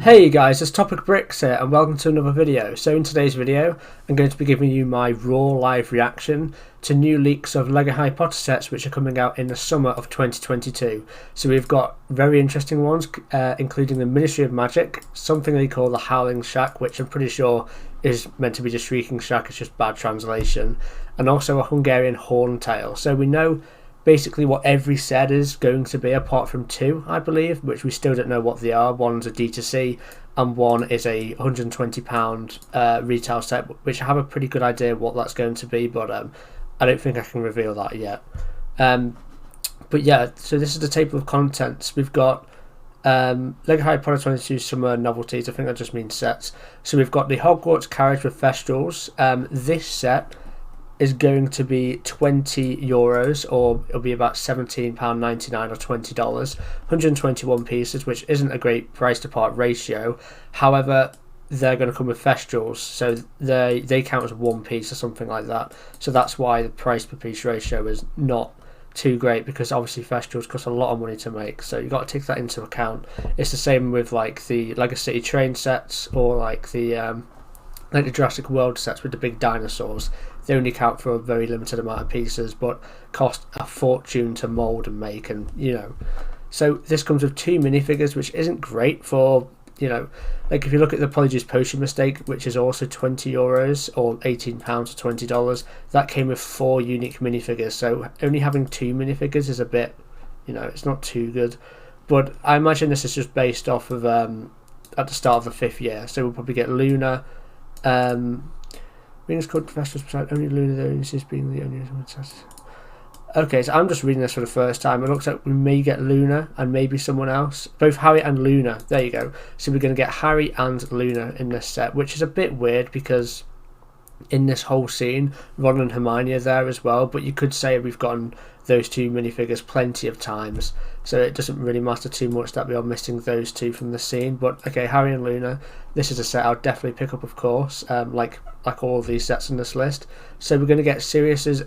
Hey guys, it's Topic Bricks here and welcome to another video. So in today's video I'm going to be giving you my raw live reaction to new leaks of LEGO Harry Potter sets which are coming out in the summer of 2022. So we've got very interesting ones including the Ministry of Magic, something they call the Howling Shack, which I'm pretty sure is meant to be the Shrieking Shack, it's just bad translation, and also a Hungarian Horntail. So we know basically what every set is going to be apart from two, I believe, which we still don't know what they are. One's a D2C and one is a £120 retail set, which I have a pretty good idea what that's going to be, but I don't think I can reveal that yet. But yeah, so this is the table of contents. We've got LEGO Harry Potter 22 summer novelties. I think that just means sets. So we've got the Hogwarts carriage with Thestrals. This set is going to be €20, or it'll be about £17.99 or $20. 121 pieces, which isn't a great price to part ratio. However, they're going to come with Thestrals, so they count as one piece or something like that. So that's why the price per piece ratio is not too great, because obviously Thestrals cost a lot of money to make, so you've got to take that into account. It's the same with like the LEGO City train sets, or like the Jurassic World sets with the big dinosaurs. They only count for a very limited amount of pieces, but cost a fortune to mould and make, and so this comes with two minifigures, which isn't great for, like if you look at the Polyjuice Potion Mistake, which is also €20 or £18 or $20, that came with 4 unique minifigures. So only having 2 minifigures is a bit, it's not too good. But I imagine this is just based off of at the start of the 5th year, so we'll probably get Luna. Rings called Professor's beside only Luna, though, is being the only one. Okay, so I'm just reading this for the first time. It looks like we may get Luna and maybe someone else. Both Harry and Luna. There you go. So we're going to get Harry and Luna in this set, which is a bit weird because in this whole scene, Ron and Hermione are there as well. But you could say we've gotten those two minifigures plenty of times, so it doesn't really matter too much that we are missing those two from the scene. But okay, Harry and Luna, this is a set I'll definitely pick up, of course, like all of these sets on this list. So we're going to get Sirius's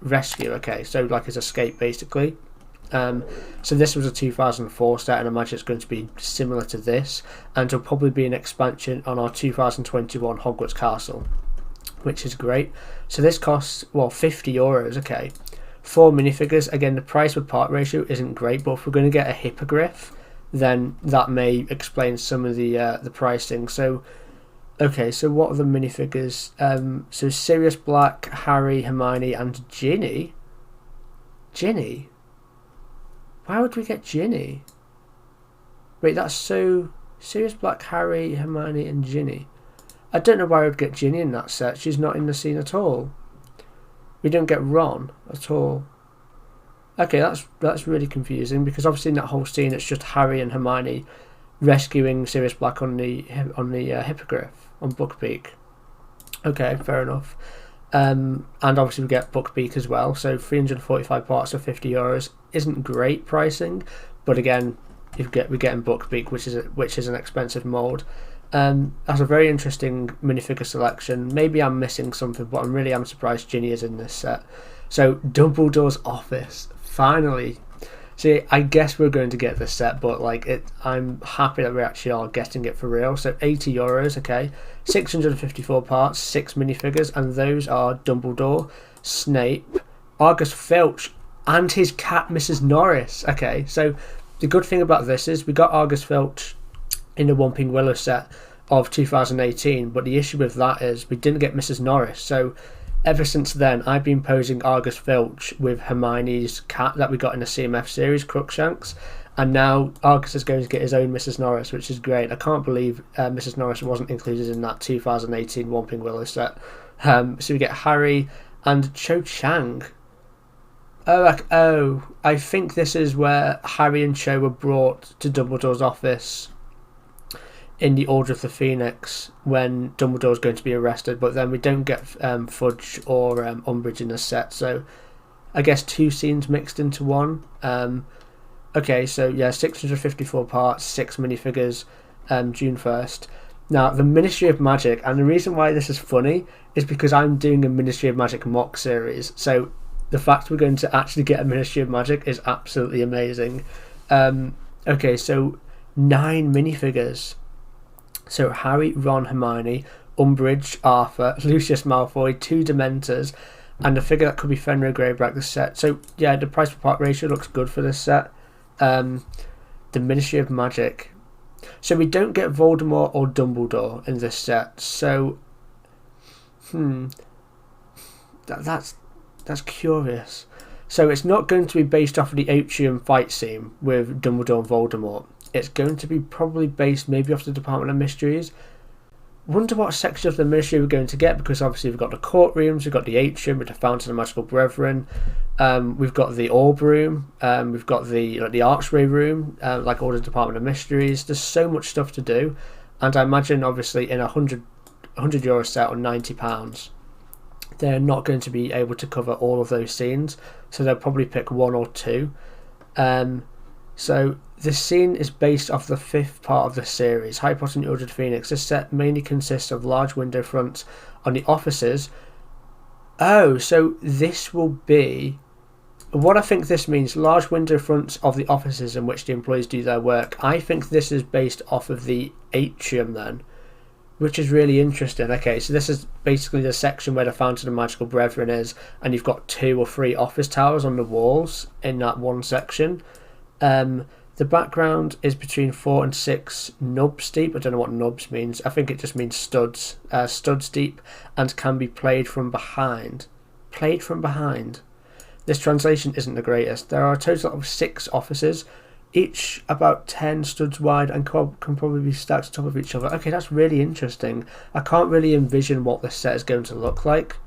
rescue. Okay, so like his escape basically. So this was a 2004 set, and I imagine it's going to be similar to this, and it'll probably be an expansion on our 2021 Hogwarts Castle, which is great. So this costs, well, €50. Okay, 4 minifigures. Again, the price per part ratio isn't great, but if we're going to get a hippogriff, then that may explain some of the pricing. So okay, so what are the minifigures? So Sirius Black, Harry, Hermione, and Ginny. Why would we get Ginny? Wait, that's so Sirius Black, Harry, Hermione, and Ginny. I don't know why I would get Ginny in that set. She's not in the scene at all. We don't get Ron at all. Okay, that's really confusing, because obviously in that whole scene it's just Harry and Hermione rescuing Sirius Black on the hippogriff on Buckbeak. Okay, fair enough. And obviously we get Buckbeak as well. So 345 parts for €50 isn't great pricing, but again, we're getting Buckbeak, which is an expensive mould. That's a very interesting minifigure selection. Maybe I'm missing something, but I am surprised Ginny is in this set. So Dumbledore's office, finally. See, I guess we're going to get this set, but I'm happy that we actually are getting it for real. So €80, okay, 654 parts, 6 minifigures, and those are Dumbledore, Snape, Argus Filch, and his cat Mrs. Norris. Okay, so the good thing about this is we got Argus Filch in the Whomping Willow set of 2018, but the issue with that is we didn't get Mrs. Norris. So ever since then, I've been posing Argus Filch with Hermione's cat that we got in the CMF series, Crookshanks, and now Argus is going to get his own Mrs. Norris, which is great. I can't believe Mrs. Norris wasn't included in that 2018 Whomping Willow set. So we get Harry and Cho Chang. Oh, I think this is where Harry and Cho were brought to Dumbledore's office in the Order of the Phoenix when Dumbledore's going to be arrested, but then we don't get Fudge or Umbridge in the set, so I guess 2 scenes mixed into one. Okay, so yeah, 654 parts, 6 minifigures, June 1st. Now, the Ministry of Magic, and the reason why this is funny is because I'm doing a Ministry of Magic mock series, so the fact we're going to actually get a Ministry of Magic is absolutely amazing. Okay, so 9 minifigures. So Harry, Ron, Hermione, Umbridge, Arthur, Lucius Malfoy, 2 Dementors, and a figure that could be Fenrir Greyback, the set. So yeah, the price per part ratio looks good for this set. The Ministry of Magic. So we don't get Voldemort or Dumbledore in this set. So that's curious. So it's not going to be based off of the Atrium fight scene with Dumbledore and Voldemort. It's going to be probably based maybe off the Department of Mysteries. Wonder what section of the Ministry we're going to get, because obviously we've got the courtrooms, we've got the Atrium with the Fountain of Magical Brethren, we've got the Orb Room, we've got the Archway Room, like all the Department of Mysteries. There's so much stuff to do, and I imagine obviously in a €100 set or £90, they're not going to be able to cover all of those scenes, so they'll probably pick 1 or 2. So this scene is based off the 5th part of the series, Harry Potter and the Order of the Phoenix. This set mainly consists of large window fronts on the offices. Oh, so this will be... What I think this means, large window fronts of the offices in which the employees do their work. I think this is based off of the Atrium then, which is really interesting. Okay, so this is basically the section where the Fountain of Magical Brethren is, and you've got 2 or 3 office towers on the walls in that one section. The background is between 4 and 6 nubs deep. I don't know what nubs means. I think it just means studs. Studs deep, and can be played from behind. Played from behind. This translation isn't the greatest. There are a total of 6 offices, each about 10 studs wide, and can probably be stacked on top of each other. Okay, that's really interesting. I can't really envision what this set is going to look like.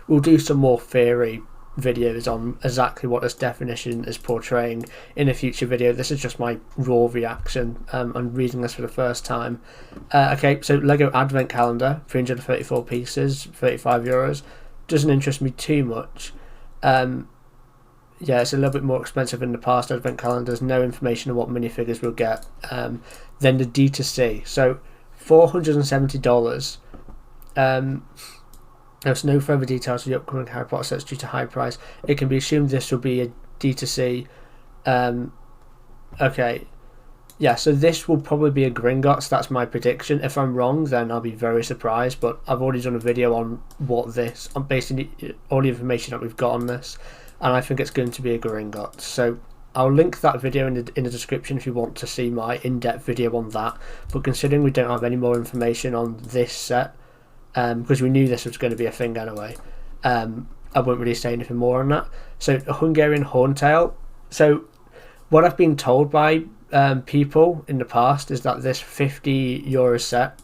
We'll do some more theory videos on exactly what this definition is portraying in a future video. This is just my raw reaction on reading this for the first time. Okay, so Lego Advent Calendar, 334 pieces, €35. Doesn't interest me too much. Yeah, it's a little bit more expensive than the past Advent calendars. No information on what minifigures we'll get. Then the D2C, so $470. There's no further details for the upcoming Harry Potter sets due to high price. It can be assumed this will be a D2C. Okay, yeah, so this will probably be a Gringotts. That's my prediction. If I'm wrong, then I'll be very surprised, but I've already done a video on what this, on basically all the information that we've got on this, and I think it's going to be a Gringotts. So I'll link that video in the description if you want to see my in-depth video on that. But considering we don't have any more information on this set, because we knew this was going to be a thing anyway, I won't really say anything more on that. So a Hungarian Horntail. So what I've been told by people in the past is that this €50 set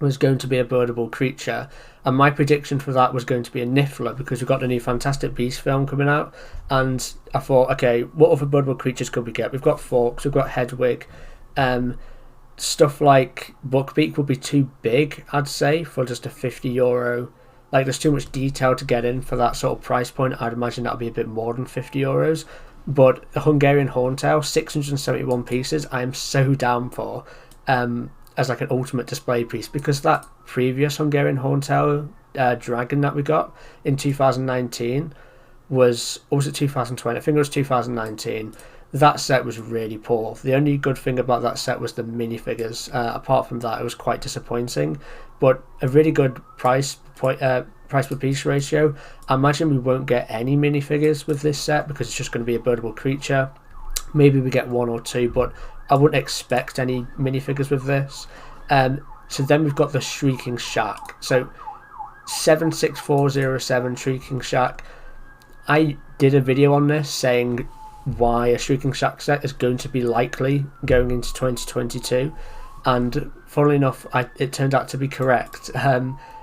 was going to be a birdable creature, and my prediction for that was going to be a Niffler, because we've got the new Fantastic Beasts film coming out, and I thought, okay, what other birdable creatures could we get? We've got Fawkes, we've got Hedwig, stuff like Buckbeak would be too big, I'd say, for just a €50. Like, there's too much detail to get in for that sort of price point. I'd imagine that would be a bit more than €50. But the Hungarian Horntail, 671 pieces, I am so down for as like an ultimate display piece, because that previous Hungarian Horntail dragon that we got in 2019 was, or was it 2020? I think it was 2019. That set was really poor. The only good thing about that set was the minifigures. Apart from that, it was quite disappointing, but a really good price per piece ratio. I imagine we won't get any minifigures with this set because it's just going to be a birdable creature. Maybe we get 1 or 2, but I wouldn't expect any minifigures with this. So then we've got the Shrieking Shack. So 76407 Shrieking Shack. I did a video on this saying why a Shrieking Shack set is going to be likely going into 2022, and funnily enough, it turned out to be correct.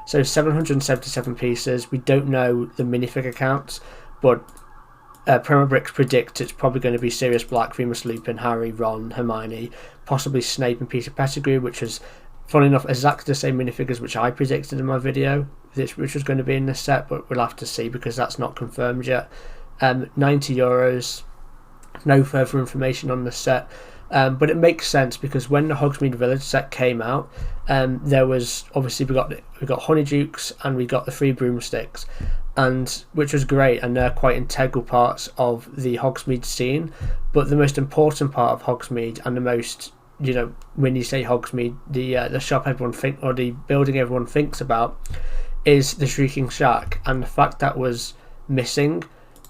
So 777 pieces. We don't know the minifigure counts, but Permabricks predict it's probably going to be Sirius Black, Remus Lupin, Harry, Ron, Hermione, possibly Snape and Peter Pettigrew, which was, funnily enough, exactly the same minifigures which I predicted in my video, which was going to be in this set, but we'll have to see because that's not confirmed yet. €90. No further information on the set, but it makes sense because when the Hogsmeade Village set came out, there was obviously we got Honeydukes and we got the 3 broomsticks, and which was great, and they're quite integral parts of the Hogsmeade scene. But the most important part of Hogsmeade, and the most, you know, when you say Hogsmeade, the shop everyone or the building everyone thinks about, is the Shrieking Shack, and the fact that was missing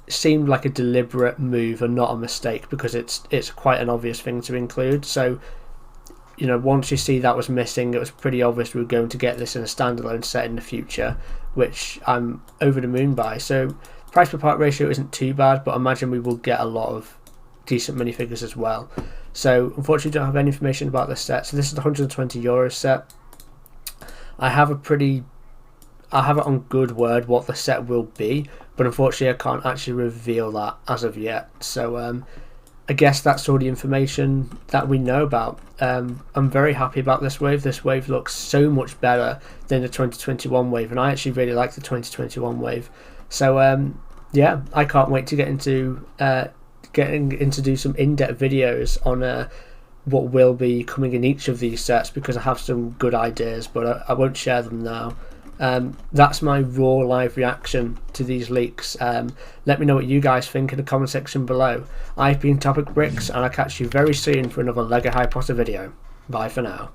seemed like a deliberate move and not a mistake, because it's quite an obvious thing to include. So, you know, once you see that was missing, it was pretty obvious we were going to get this in a standalone set in the future, which I'm over the moon by. So price per part ratio isn't too bad, but I imagine we will get a lot of decent minifigures as well. So unfortunately, don't have any information about this set. So this is the €120 set. I have it on good word what the set will be, but unfortunately I can't actually reveal that as of yet. So I guess that's all the information that we know about. I'm very happy about this wave. This wave looks so much better than the 2021 wave, and I actually really like the 2021 wave. So yeah, I can't wait to get into do some in-depth videos on what will be coming in each of these sets, because I have some good ideas, but I won't share them now. That's my raw live reaction to these leaks. Let me know what you guys think in the comment section below. I've been Topic Bricks, and I'll catch you very soon for another LEGO Harry Potter video. Bye for now.